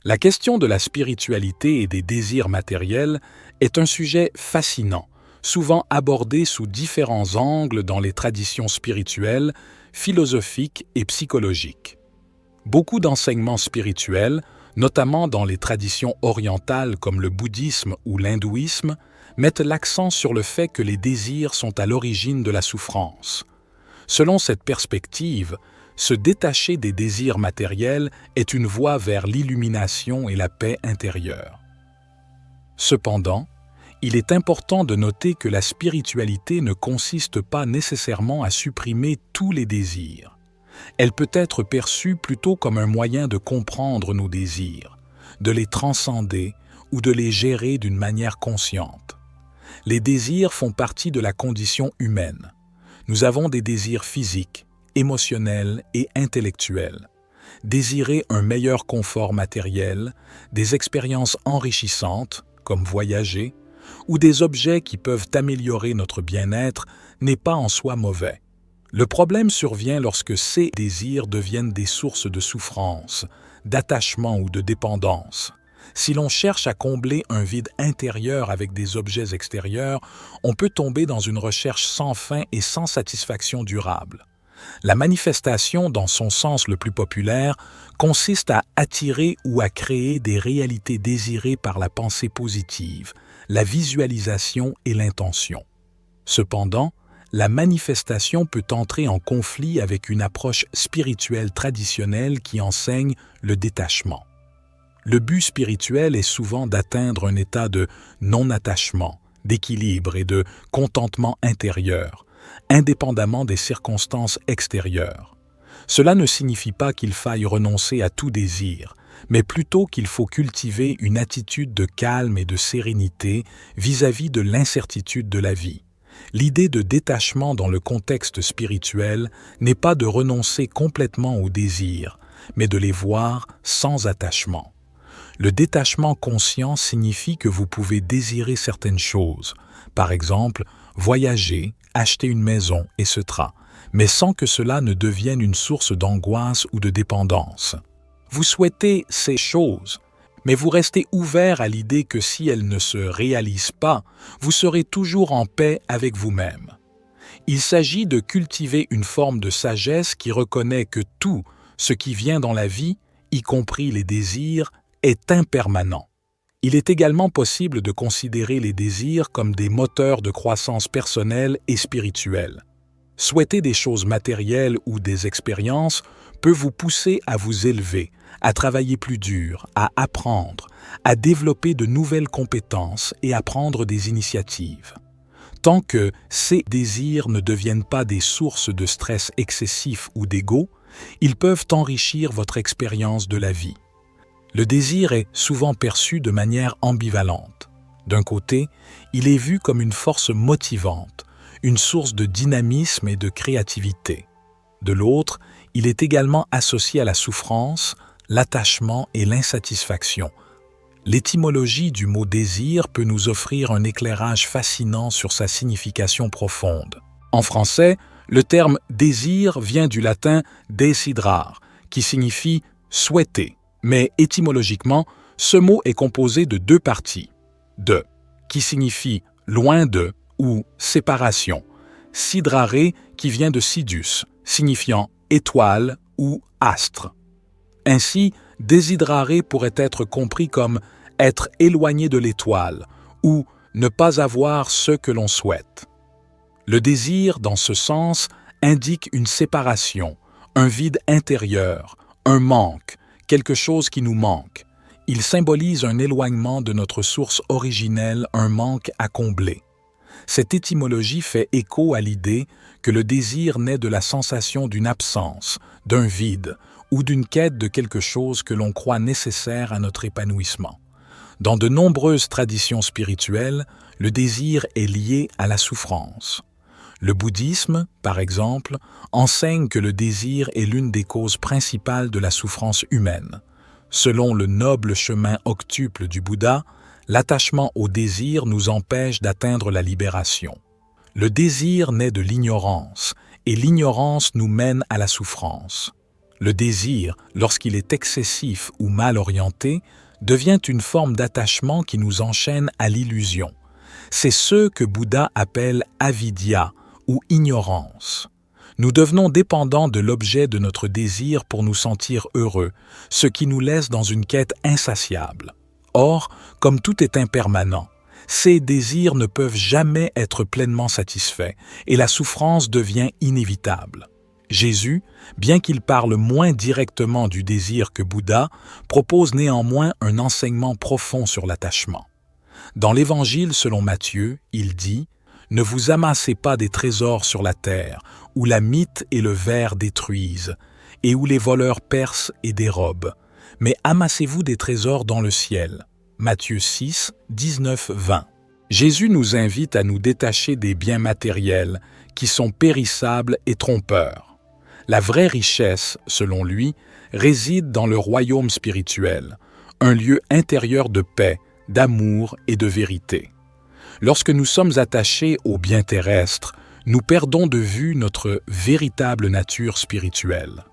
La question de la spiritualité et des désirs matériels est un sujet fascinant, souvent abordé sous différents angles dans les traditions spirituelles, philosophiques et psychologiques. Beaucoup d'enseignements spirituels, notamment dans les traditions orientales comme le bouddhisme ou l'hindouisme, mettent l'accent sur le fait que les désirs sont à l'origine de la souffrance. Selon cette perspective, se détacher des désirs matériels est une voie vers l'illumination et la paix intérieure. Cependant, il est important de noter que la spiritualité ne consiste pas nécessairement à supprimer tous les désirs. Elle peut être perçue plutôt comme un moyen de comprendre nos désirs, de les transcender ou de les gérer d'une manière consciente. Les désirs font partie de la condition humaine. Nous avons des désirs physiques, émotionnels et intellectuels. Désirer un meilleur confort matériel, des expériences enrichissantes, comme voyager, ou des objets qui peuvent améliorer notre bien-être n'est pas en soi mauvais. Le problème survient lorsque ces désirs deviennent des sources de souffrance, d'attachement ou de dépendance. Si l'on cherche à combler un vide intérieur avec des objets extérieurs, on peut tomber dans une recherche sans fin et sans satisfaction durable. La manifestation, dans son sens le plus populaire, consiste à attirer ou à créer des réalités désirées par la pensée positive, la visualisation et l'intention. Cependant, la manifestation peut entrer en conflit avec une approche spirituelle traditionnelle qui enseigne le détachement. Le but spirituel est souvent d'atteindre un état de non-attachement, d'équilibre et de contentement intérieur, indépendamment des circonstances extérieures. Cela ne signifie pas qu'il faille renoncer à tout désir, mais plutôt qu'il faut cultiver une attitude de calme et de sérénité vis-à-vis de l'incertitude de la vie. L'idée de détachement dans le contexte spirituel n'est pas de renoncer complètement aux désirs, mais de les voir sans attachement. Le détachement conscient signifie que vous pouvez désirer certaines choses, par exemple, voyager, acheter une maison, etc., mais sans que cela ne devienne une source d'angoisse ou de dépendance. Vous souhaitez ces choses, mais vous restez ouvert à l'idée que si elles ne se réalisent pas, vous serez toujours en paix avec vous-même. Il s'agit de cultiver une forme de sagesse qui reconnaît que tout ce qui vient dans la vie, y compris les désirs, est impermanent. Il est également possible de considérer les désirs comme des moteurs de croissance personnelle et spirituelle. Souhaiter des choses matérielles ou des expériences peut vous pousser à vous élever, à travailler plus dur, à apprendre, à développer de nouvelles compétences et à prendre des initiatives. Tant que ces désirs ne deviennent pas des sources de stress excessif ou d'ego, ils peuvent enrichir votre expérience de la vie. Le désir est souvent perçu de manière ambivalente. D'un côté, il est vu comme une force motivante, une source de dynamisme et de créativité. De l'autre, il est également associé à la souffrance, l'attachement et l'insatisfaction. L'étymologie du mot désir peut nous offrir un éclairage fascinant sur sa signification profonde. En français, le terme désir vient du latin desidrar, qui signifie souhaiter. Mais étymologiquement, ce mot est composé de deux parties. De, qui signifie loin de ou séparation. Sidrare, qui vient de sidus, signifiant étoile ou astre. Ainsi, désidrare pourrait être compris comme être éloigné de l'étoile ou ne pas avoir ce que l'on souhaite. Le désir, dans ce sens, indique une séparation, un vide intérieur, un manque, quelque chose qui nous manque. Il symbolise un éloignement de notre source originelle, un manque à combler. Cette étymologie fait écho à l'idée que le désir naît de la sensation d'une absence, d'un vide ou d'une quête de quelque chose que l'on croit nécessaire à notre épanouissement. Dans de nombreuses traditions spirituelles, le désir est lié à la souffrance. Le bouddhisme, par exemple, enseigne que le désir est l'une des causes principales de la souffrance humaine. Selon le noble chemin octuple du Bouddha, l'attachement au désir nous empêche d'atteindre la libération. Le désir naît de l'ignorance, et l'ignorance nous mène à la souffrance. Le désir, lorsqu'il est excessif ou mal orienté, devient une forme d'attachement qui nous enchaîne à l'illusion. C'est ce que Bouddha appelle avidya ou ignorance. Nous devenons dépendants de l'objet de notre désir pour nous sentir heureux, ce qui nous laisse dans une quête insatiable. Or, comme tout est impermanent, ces désirs ne peuvent jamais être pleinement satisfaits et la souffrance devient inévitable. Jésus, bien qu'il parle moins directement du désir que Bouddha, propose néanmoins un enseignement profond sur l'attachement. Dans l'Évangile selon Matthieu, il dit « Ne vous amassez pas des trésors sur la terre, où la mite et le ver détruisent, et où les voleurs percent et dérobent, mais amassez-vous des trésors dans le ciel. » Matthieu 6, 19-20. Jésus nous invite à nous détacher des biens matériels qui sont périssables et trompeurs. La vraie richesse, selon lui, réside dans le royaume spirituel, un lieu intérieur de paix, d'amour et de vérité. Lorsque nous sommes attachés aux biens terrestres, nous perdons de vue notre véritable nature spirituelle.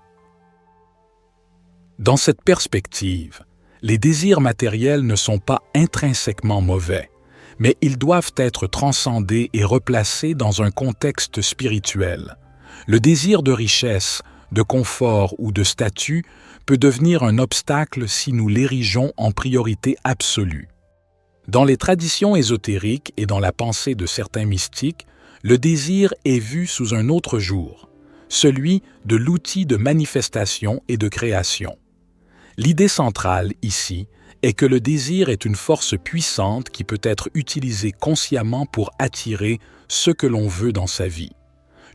Dans cette perspective, les désirs matériels ne sont pas intrinsèquement mauvais, mais ils doivent être transcendés et replacés dans un contexte spirituel. Le désir de richesse, de confort ou de statut peut devenir un obstacle si nous l'érigeons en priorité absolue. Dans les traditions ésotériques et dans la pensée de certains mystiques, le désir est vu sous un autre jour, celui de l'outil de manifestation et de création. L'idée centrale, ici, est que le désir est une force puissante qui peut être utilisée consciemment pour attirer ce que l'on veut dans sa vie.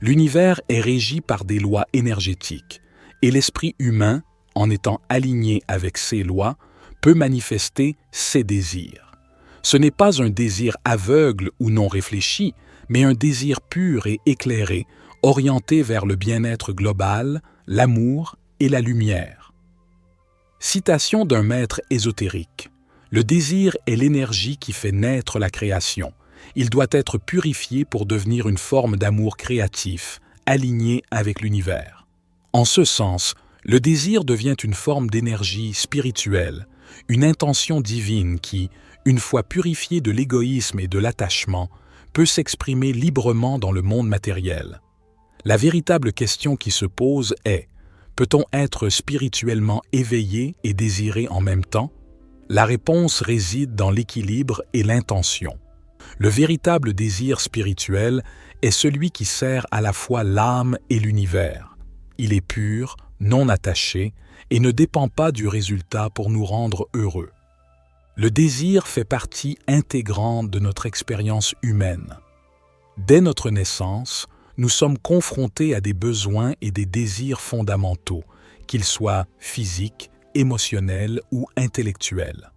L'univers est régi par des lois énergétiques, et l'esprit humain, en étant aligné avec ces lois, peut manifester ses désirs. Ce n'est pas un désir aveugle ou non réfléchi, mais un désir pur et éclairé, orienté vers le bien-être global, l'amour et la lumière. Citation d'un maître ésotérique. Le désir est l'énergie qui fait naître la création. Il doit être purifié pour devenir une forme d'amour créatif, aligné avec l'univers. En ce sens, le désir devient une forme d'énergie spirituelle, une intention divine qui, une fois purifiée de l'égoïsme et de l'attachement, peut s'exprimer librement dans le monde matériel. La véritable question qui se pose est: peut-on être spirituellement éveillé et désiré en même temps? La réponse réside dans l'équilibre et l'intention. Le véritable désir spirituel est celui qui sert à la fois l'âme et l'univers. Il est pur, non attaché et ne dépend pas du résultat pour nous rendre heureux. Le désir fait partie intégrante de notre expérience humaine. Dès notre naissance, nous sommes confrontés à des besoins et des désirs fondamentaux, qu'ils soient physiques, émotionnels ou intellectuels.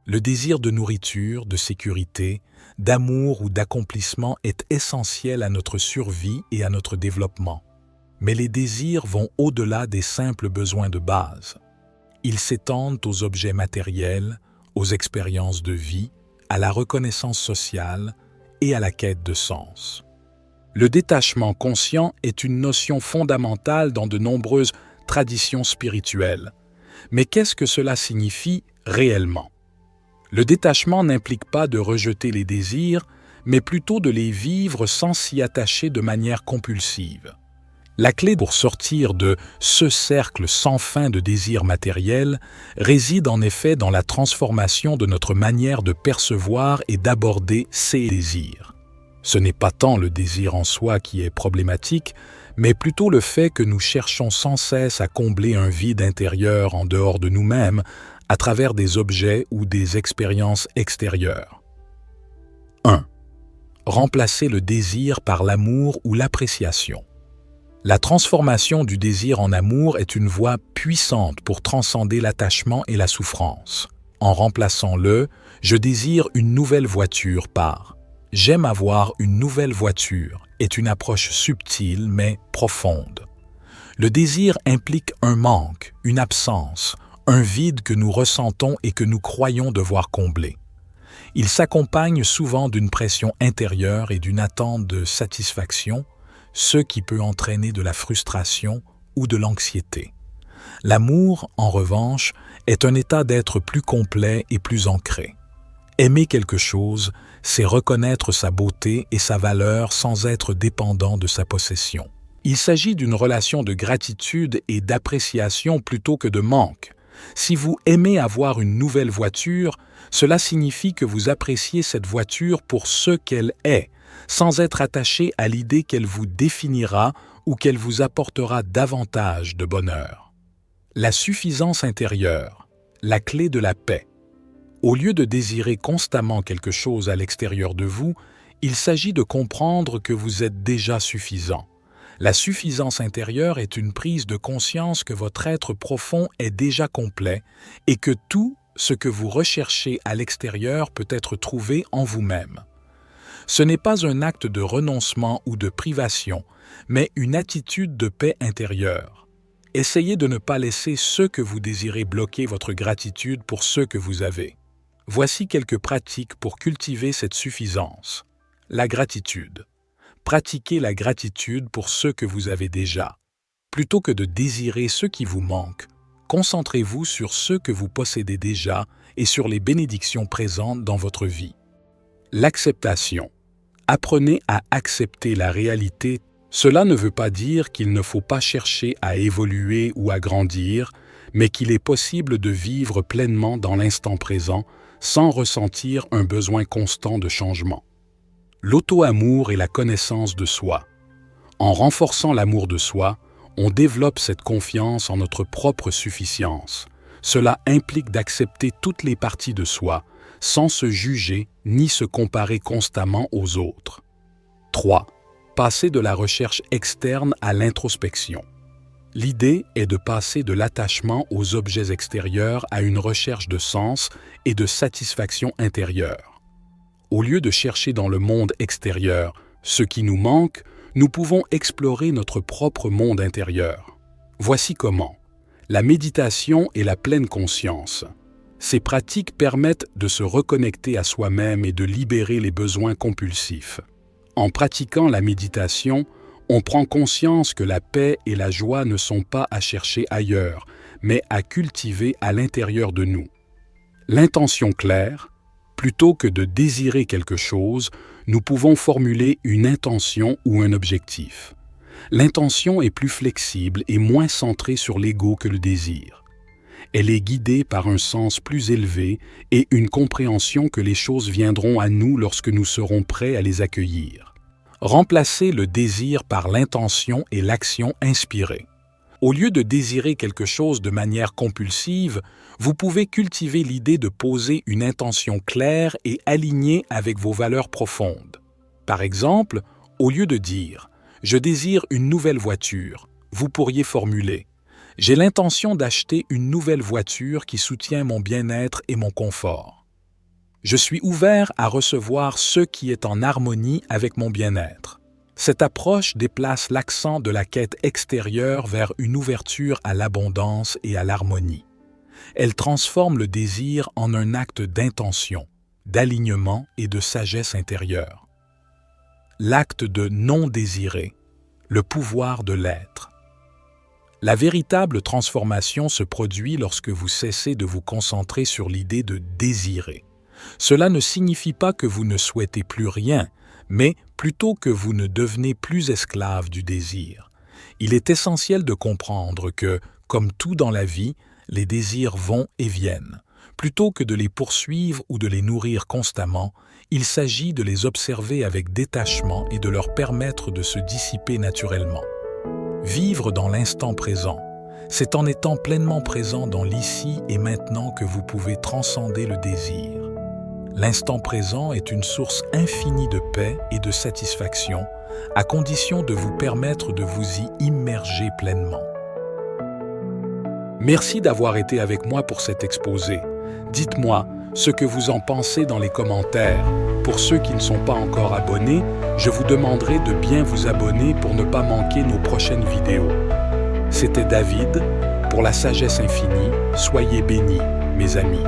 Le désir de nourriture, de sécurité, d'amour ou d'accomplissement est essentiel à notre survie et à notre développement. Mais les désirs vont au-delà des simples besoins de base. Ils s'étendent aux objets matériels, aux expériences de vie, à la reconnaissance sociale et à la quête de sens. Le détachement conscient est une notion fondamentale dans de nombreuses traditions spirituelles. Mais qu'est-ce que cela signifie réellement? Le détachement n'implique pas de rejeter les désirs, mais plutôt de les vivre sans s'y attacher de manière compulsive. La clé pour sortir de ce cercle sans fin de désirs matériels réside en effet dans la transformation de notre manière de percevoir et d'aborder ces désirs. Ce n'est pas tant le désir en soi qui est problématique, mais plutôt le fait que nous cherchons sans cesse à combler un vide intérieur en dehors de nous-mêmes à travers des objets ou des expériences extérieures. 1. Remplacer le désir par l'amour ou l'appréciation. La transformation du désir en amour est une voie puissante pour transcender l'attachement et la souffrance. En remplaçant le « je désire une nouvelle voiture » par « j'aime avoir une nouvelle voiture » est une approche subtile mais profonde. Le désir implique un manque, une absence, un vide que nous ressentons et que nous croyons devoir combler. Il s'accompagne souvent d'une pression intérieure et d'une attente de satisfaction, ce qui peut entraîner de la frustration ou de l'anxiété. L'amour, en revanche, est un état d'être plus complet et plus ancré. Aimer quelque chose, c'est reconnaître sa beauté et sa valeur sans être dépendant de sa possession. Il s'agit d'une relation de gratitude et d'appréciation plutôt que de manque. Si vous aimez avoir une nouvelle voiture, cela signifie que vous appréciez cette voiture pour ce qu'elle est, sans être attaché à l'idée qu'elle vous définira ou qu'elle vous apportera davantage de bonheur. La suffisance intérieure, la clé de la paix. Au lieu de désirer constamment quelque chose à l'extérieur de vous, il s'agit de comprendre que vous êtes déjà suffisant. La suffisance intérieure est une prise de conscience que votre être profond est déjà complet et que tout ce que vous recherchez à l'extérieur peut être trouvé en vous-même. Ce n'est pas un acte de renoncement ou de privation, mais une attitude de paix intérieure. Essayez de ne pas laisser ce que vous désirez bloquer votre gratitude pour ce que vous avez. Voici quelques pratiques pour cultiver cette suffisance. La gratitude. Pratiquez la gratitude pour ce que vous avez déjà. Plutôt que de désirer ce qui vous manque, concentrez-vous sur ce que vous possédez déjà et sur les bénédictions présentes dans votre vie. L'acceptation. Apprenez à accepter la réalité. Cela ne veut pas dire qu'il ne faut pas chercher à évoluer ou à grandir, mais qu'il est possible de vivre pleinement dans l'instant présent sans ressentir un besoin constant de changement. L'auto-amour et la connaissance de soi. En renforçant l'amour de soi, on développe cette confiance en notre propre suffisance. Cela implique d'accepter toutes les parties de soi, sans se juger ni se comparer constamment aux autres. 3. Passer de la recherche externe à l'introspection. L'idée est de passer de l'attachement aux objets extérieurs à une recherche de sens et de satisfaction intérieure. Au lieu de chercher dans le monde extérieur ce qui nous manque, nous pouvons explorer notre propre monde intérieur. Voici comment. La méditation et la pleine conscience. Ces pratiques permettent de se reconnecter à soi-même et de libérer les besoins compulsifs. En pratiquant la méditation, on prend conscience que la paix et la joie ne sont pas à chercher ailleurs, mais à cultiver à l'intérieur de nous. L'intention claire, plutôt que de désirer quelque chose, nous pouvons formuler une intention ou un objectif. L'intention est plus flexible et moins centrée sur l'ego que le désir. Elle est guidée par un sens plus élevé et une compréhension que les choses viendront à nous lorsque nous serons prêts à les accueillir. Remplacez le désir par l'intention et l'action inspirée. Au lieu de désirer quelque chose de manière compulsive, vous pouvez cultiver l'idée de poser une intention claire et alignée avec vos valeurs profondes. Par exemple, au lieu de dire « Je désire une nouvelle voiture », vous pourriez formuler « J'ai l'intention d'acheter une nouvelle voiture qui soutient mon bien-être et mon confort. Je suis ouvert à recevoir ce qui est en harmonie avec mon bien-être. » Cette approche déplace l'accent de la quête extérieure vers une ouverture à l'abondance et à l'harmonie. Elle transforme le désir en un acte d'intention, d'alignement et de sagesse intérieure. L'acte de non-désirer, le pouvoir de l'être. La véritable transformation se produit lorsque vous cessez de vous concentrer sur l'idée de désirer. Cela ne signifie pas que vous ne souhaitez plus rien, mais plutôt que vous ne devenez plus esclave du désir. Il est essentiel de comprendre que, comme tout dans la vie, les désirs vont et viennent. Plutôt que de les poursuivre ou de les nourrir constamment, il s'agit de les observer avec détachement et de leur permettre de se dissiper naturellement. Vivre dans l'instant présent, c'est en étant pleinement présent dans l'ici et maintenant que vous pouvez transcender le désir. L'instant présent est une source infinie de paix et de satisfaction, à condition de vous permettre de vous y immerger pleinement. Merci d'avoir été avec moi pour cet exposé. Dites-moi ce que vous en pensez dans les commentaires. Pour ceux qui ne sont pas encore abonnés, je vous demanderai de bien vous abonner pour ne pas manquer nos prochaines vidéos. C'était David, pour la sagesse infinie. Soyez bénis, mes amis.